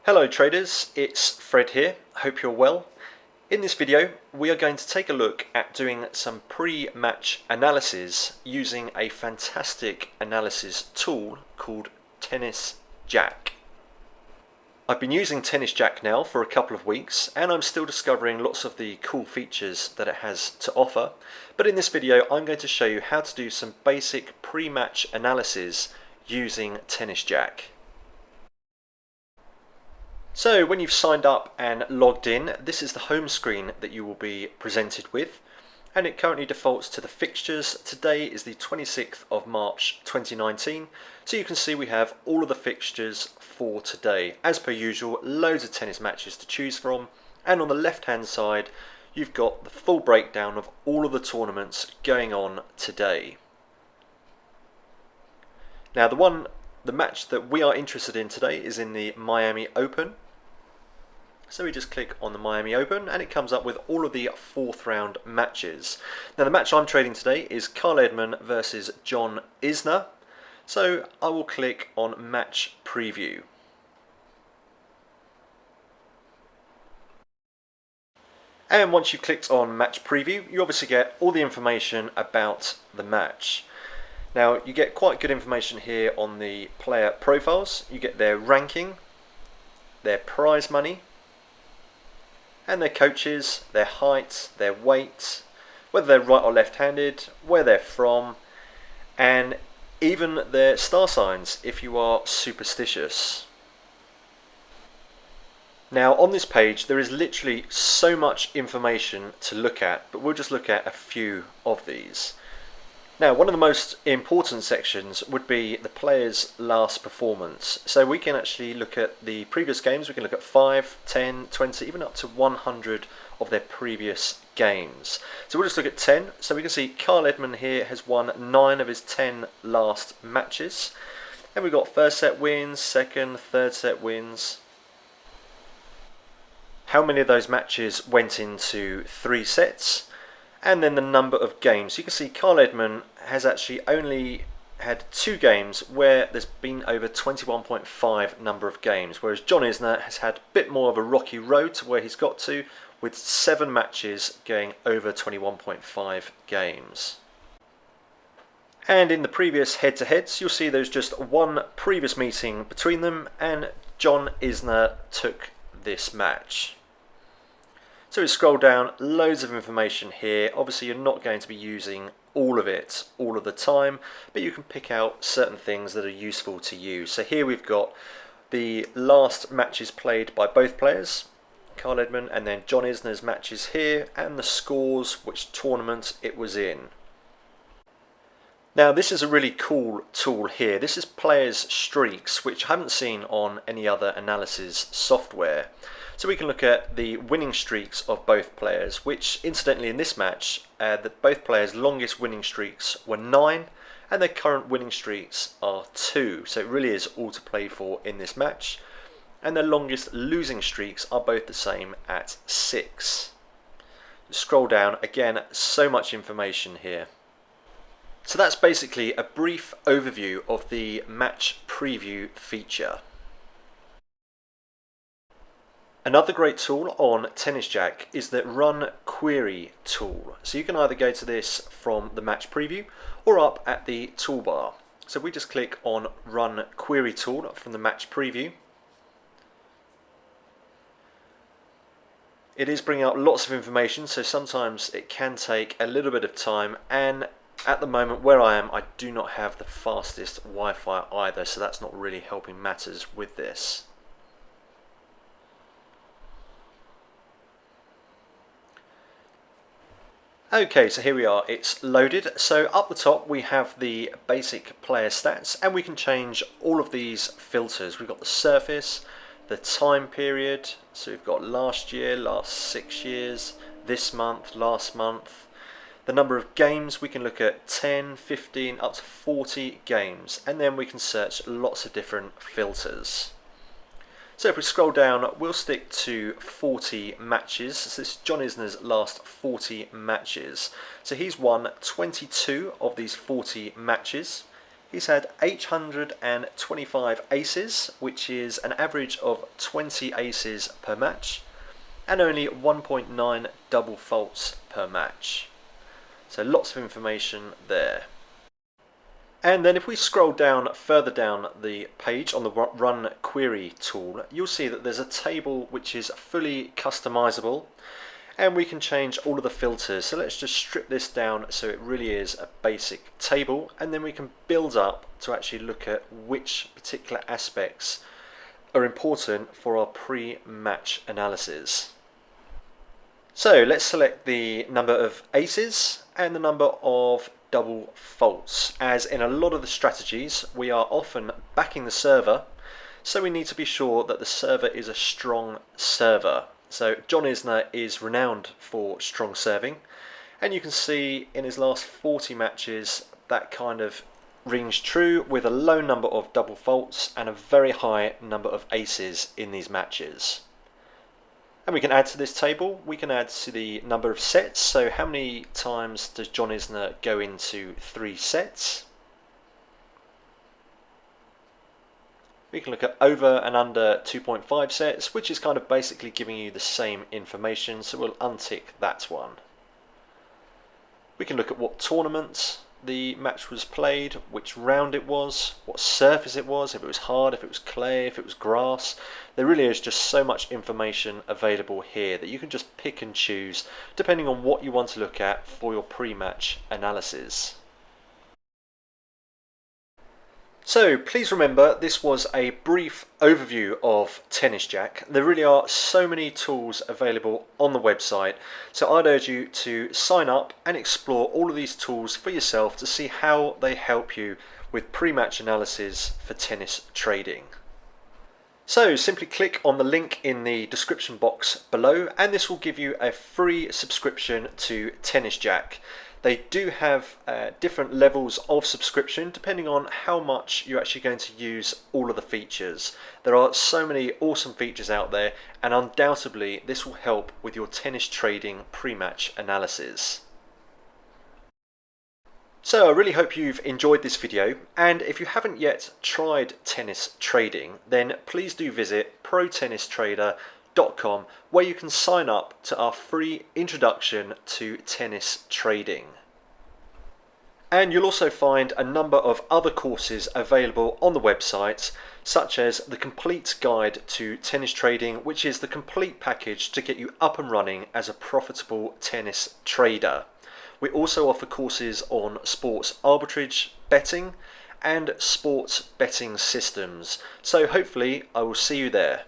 Hello traders, it's Fred here, hope you're well. In this video we are going to take a look at doing some pre-match analysis using a fantastic analysis tool called TennisJack. I've been using TennisJack now for a couple of weeks and I'm still discovering lots of the cool features that it has to offer, but in this video I'm going to show you how to do some basic pre-match analysis using TennisJack. So when you've signed up and logged in, this is the home screen that you will be presented with, and it currently defaults to the fixtures. Today is the 26th of March 2019, so you can see we have all of the fixtures for today. As per usual, loads of tennis matches to choose from, and on the left hand side you've got the full breakdown of all of the tournaments going on today. Now the match that we are interested in today is in the Miami Open. So we just click on the Miami Open and it comes up with all of the fourth round matches. Now the match I'm trading today is Kyle Edmund versus John Isner. So I will click on Match Preview. And once you've clicked on Match Preview, you obviously get all the information about the match. Now you get quite good information here on the player profiles. You get their ranking, their prize money, and their coaches, their height, their weight, whether they're right or left-handed, where they're from, and even their star signs if you are superstitious. Now on this page there is literally so much information to look at, but we'll just look at a few of these. Now, one of the most important sections would be the player's last performance. So we can actually look at the previous games. We can look at 5, 10, 20, even up to 100 of their previous games. So we'll just look at 10. So we can see Kyle Edmund here has won 9 of his 10 last matches. And we've got first set wins, second, third set wins. How many of those matches went into 3 sets? And then the number of games. You can see Kyle Edmund has actually only had 2 games where there's been over 21.5 number of games, whereas John Isner has had a bit more of a rocky road to where he's got to, with 7 matches going over 21.5 games. And in the previous head-to-heads, you'll see there's just one previous meeting between them, and John Isner took this match. So we scroll down, loads of information here. Obviously you're not going to be using all of it all of the time, but you can pick out certain things that are useful to you. So here we've got the last matches played by both players, Kyle Edmund, and then John Isner's matches here, and the scores, which tournament it was in. Now this is a really cool tool here. This is players' streaks, which I haven't seen on any other analysis software. So we can look at the winning streaks of both players, which incidentally in this match, both players' longest winning streaks were 9 and their current winning streaks are 2. So it really is all to play for in this match. And their longest losing streaks are both the same at 6. Scroll down, again, so much information here. So that's basically a brief overview of the match preview feature. Another great tool on TennisJack is the Run Query tool. So you can either go to this from the match preview or up at the toolbar. So we just click on Run Query tool from the match preview. It is bringing up lots of information, so sometimes it can take a little bit of time, and at the moment where I am, I do not have the fastest Wi-Fi either, so that's not really helping matters with this. Okay, so here we are, it's loaded. So up the top we have the basic player stats, and we can change all of these filters. We've got the surface, the time period, so we've got last year, last 6 years, this month, last month. The number of games, we can look at 10, 15, up to 40 games, and then we can search lots of different filters. So if we scroll down, we'll stick to 40 matches. So this is John Isner's last 40 matches. So he's won 22 of these 40 matches. He's had 825 aces, which is an average of 20 aces per match, and only 1.9 double faults per match. So lots of information there. And then if we scroll down further down the page on the Run Query tool, you'll see that there's a table which is fully customizable, and we can change all of the filters. So let's just strip this down so it really is a basic table, and then we can build up to actually look at which particular aspects are important for our pre-match analysis. So let's select the number of aces and the number of double faults, as in a lot of the strategies we are often backing the server, so we need to be sure that the server is a strong server. So John Isner is renowned for strong serving, and you can see in his last 40 matches that kind of rings true, with a low number of double faults and a very high number of aces in these matches. And we can add to this table, we can add to the number of sets. So how many times does John Isner go into 3 sets? We can look at over and under 2.5 sets, which is kind of basically giving you the same information, so we'll untick that one. We can look at what tournament the match was played, which round it was, what surface it was, if it was hard, if it was clay, if it was grass. There really is just so much information available here that you can just pick and choose depending on what you want to look at for your pre-match analysis. So please remember, this was a brief overview of TennisJack. There really are so many tools available on the website, so I'd urge you to sign up and explore all of these tools for yourself to see how they help you with pre-match analysis for tennis trading. So simply click on the link in the description box below, and this will give you a free subscription to TennisJack. They do have different levels of subscription depending on how much you're actually going to use all of the features. There are so many awesome features out there, and undoubtedly this will help with your tennis trading pre-match analysis. So I really hope you've enjoyed this video, and if you haven't yet tried tennis trading, then please do visit protennistrader.com, where you can sign up to our free introduction to tennis trading. And you'll also find a number of other courses available on the website, such as the complete guide to tennis trading, which is the complete package to get you up and running as a profitable tennis trader. We also offer courses on sports arbitrage betting and sports betting systems. So hopefully I will see you there.